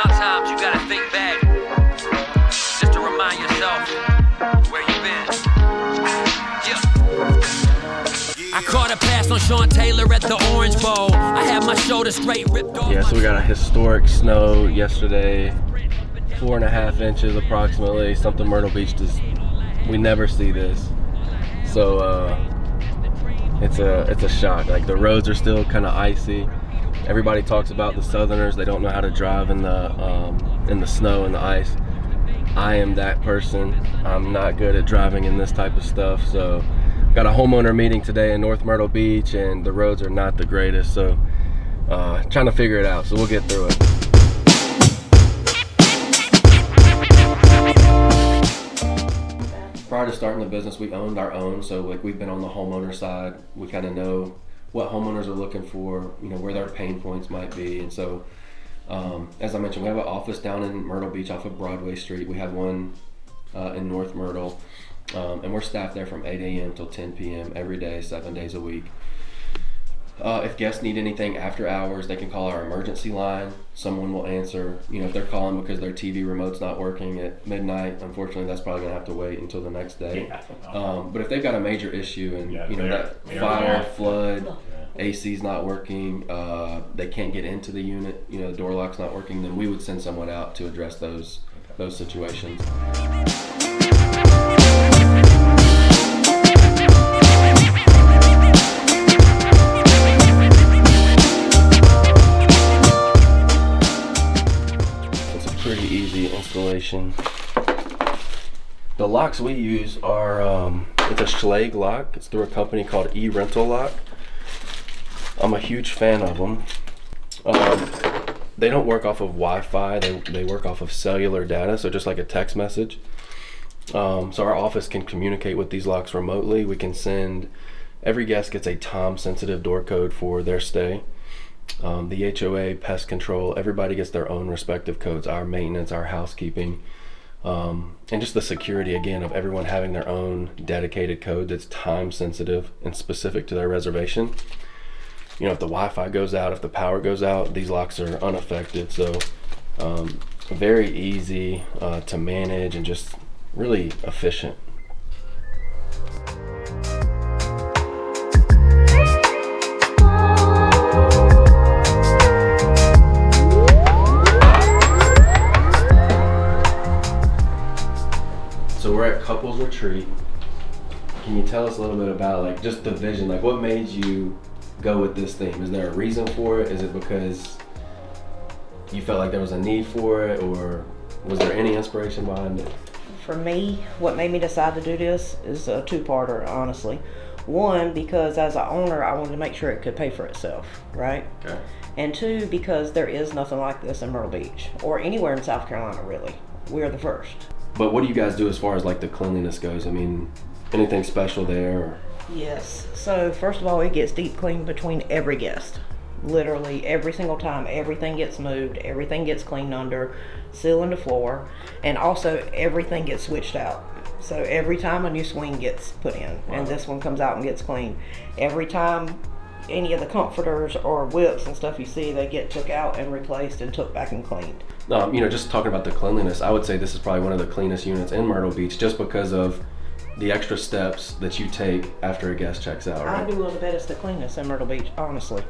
Sometimes you gotta think back, just to remind yourself where you've been. I caught a pass on Sean Taylor at the Orange Bowl. I had my shoulders straight ripped off. Yeah, so we got a historic snow yesterday, 4.5 inches approximately. Something Myrtle Beach we never see this. So it's a shock. Like, the roads are still kind of icy. Everybody talks about the Southerners. They don't know how to drive in the snow and the ice. I am that person. I'm not good at driving in this type of stuff. So got a homeowner meeting today in North Myrtle Beach, and the roads are not the greatest. So trying to figure it out. So we'll get through it. Prior to starting the business, we owned our own. So like, we've been on the homeowner side. We kind of know what homeowners are looking for, you know, where their pain points might be. And so, as I mentioned, we have an office down in Myrtle Beach off of Broadway Street. We have one in North Myrtle, and we're staffed there from 8 a.m. till 10 p.m. every day, 7 days a week. If guests need anything after hours, they can call our emergency line. Someone will answer. You know, if they're calling because their TV remote's not working at midnight, unfortunately, that's probably gonna have to wait until the next day. But if they've got a major issue and you know, that fire, flood, AC's not working, they can't get into the unit, you know, the door lock's not working, then we would send someone out to address those situations. Pretty easy installation. The locks we use are it's a Schlage lock. It's through a company called eRental Lock. I'm a huge fan of them. They don't work off of Wi-Fi. They work off of cellular data, so just like a text message. So our office can communicate with these locks remotely. We can send, every guest gets a time-sensitive door code for their stay. The HOA, pest control, everybody gets their own respective codes, our maintenance, our housekeeping, and just the security, again, of everyone having their own dedicated code that's time sensitive and specific to their reservation. You know, if the Wi-Fi goes out, if the power goes out, these locks are unaffected. So very easy to manage and just really efficient. So we're at Couples Retreat. Can you tell us a little bit about, like, just the vision? Like, what made you go with this theme? Is there a reason for it? Is it because you felt like there was a need for it, or was there any inspiration behind it? For me, what made me decide to do this is a two-parter, honestly. One, because as an owner, I wanted to make sure it could pay for itself, right? Okay. And two, because there is nothing like this in Myrtle Beach, or anywhere in South Carolina, really. We're the first. But what do you guys do as far as like the cleanliness goes? I mean, anything special there? Or? Yes. So first of all, it gets deep cleaned between every guest. Literally every single time, everything gets moved, everything gets cleaned under, ceiling to floor, and also everything gets switched out. So every time a new swing gets put in, and this one comes out and gets cleaned. Every time any of the comforters or whips and stuff you see, they get took out and replaced and took back and cleaned. You know, just talking about the cleanliness, I would say this is probably one of the cleanest units in Myrtle Beach, just because of the extra steps that you take after a guest checks out, right? I do the best the cleanest in Myrtle Beach, honestly.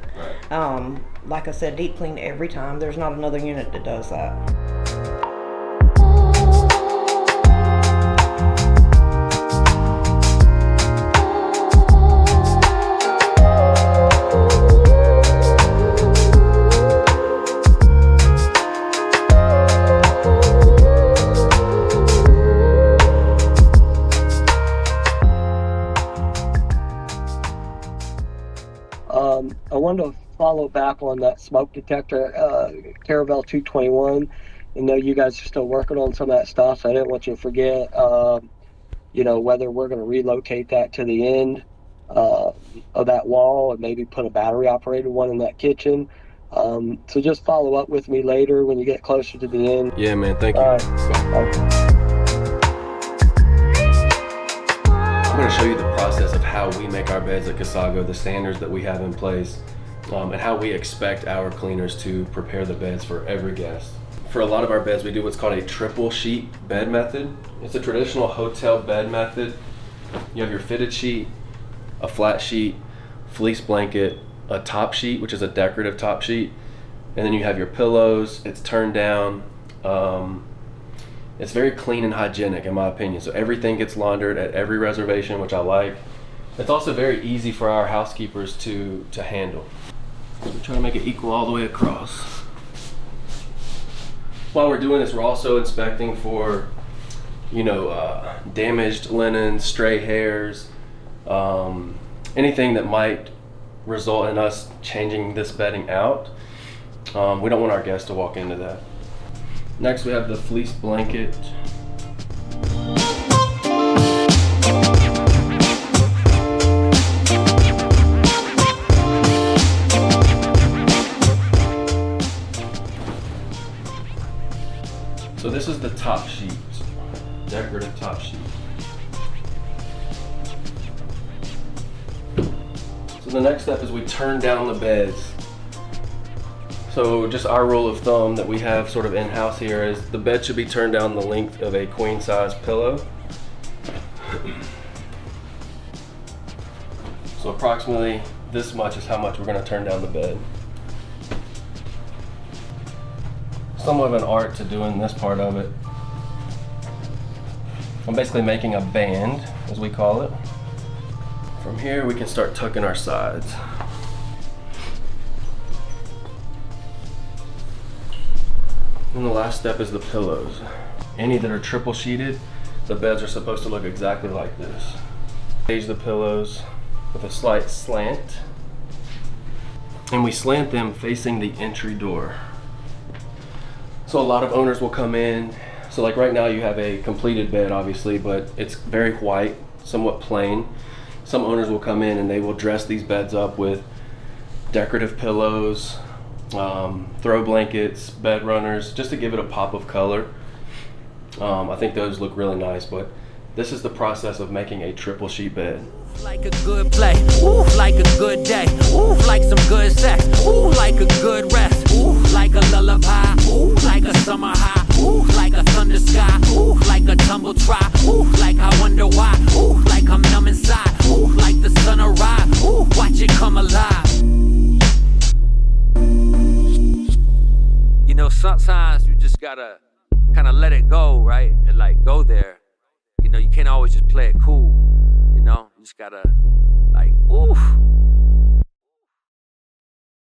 Right. Like I said, deep clean every time. There's not another unit that does that. I wanted to follow back on that smoke detector, Caravelle 221. I know you guys are still working on some of that stuff, so I didn't want you to forget, you know, whether we're going to relocate that to the end of that wall and maybe put a battery operated one in that kitchen. So just follow up with me later when you get closer to the end. Yeah, man, thank you. I'm going to show you the process of how we make our beds at Casago, the standards that we have in place, and how we expect our cleaners to prepare the beds for every guest. for a lot of our beds, we do what's called a triple sheet bed method. It's a traditional hotel bed method. You have your fitted sheet, a flat sheet, fleece blanket, a top sheet, which is a decorative top sheet, and then you have your pillows. It's turned down. It's very clean and hygienic in my opinion. So everything gets laundered at every reservation, which I like. It's also very easy for our housekeepers to handle. So we're trying to make it equal all the way across. While we're doing this, we're also inspecting for, damaged linen, stray hairs, anything that might result in us changing this bedding out. We don't want our guests to walk into that. Next, we have the fleece blanket. So this is the top sheet, decorative top sheet. So the next step is we turn down the beds. So just our rule of thumb that we have sort of in-house here is the bed should be turned down the length of a queen size pillow. So approximately this much is how much we're going to turn down the bed. Somewhat of an art to doing this part of it. I'm basically making a band, as we call it. From here we can start tucking our sides. And the last step is the pillows. Any that are triple sheeted, the beds are supposed to look exactly like this. Stage the pillows with a slight slant. And we slant them facing the entry door. So a lot of owners will come in. So like right now you have a completed bed obviously, but it's very white, somewhat plain. Some owners will come in and they will dress these beds up with decorative pillows, throw blankets, bed runners, just to give it a pop of color. I think those look really nice, but this is the process of making a triple sheet bed. Like a good play, ooh, like a good day, ooh, like some good sex, ooh, like a good rest, ooh, like a lullaby, ooh, like a summer high, ooh, like a thunder sky, ooh, like a tumble try, ooh, like I wonder why, ooh, like I'm numb inside, ooh, like the sun arrive, ooh, watch it come alive. You know, sometimes you just gotta kind of let it go, right? And like go there. You know, you can't always just play it cool. You know, you just gotta like, ooh.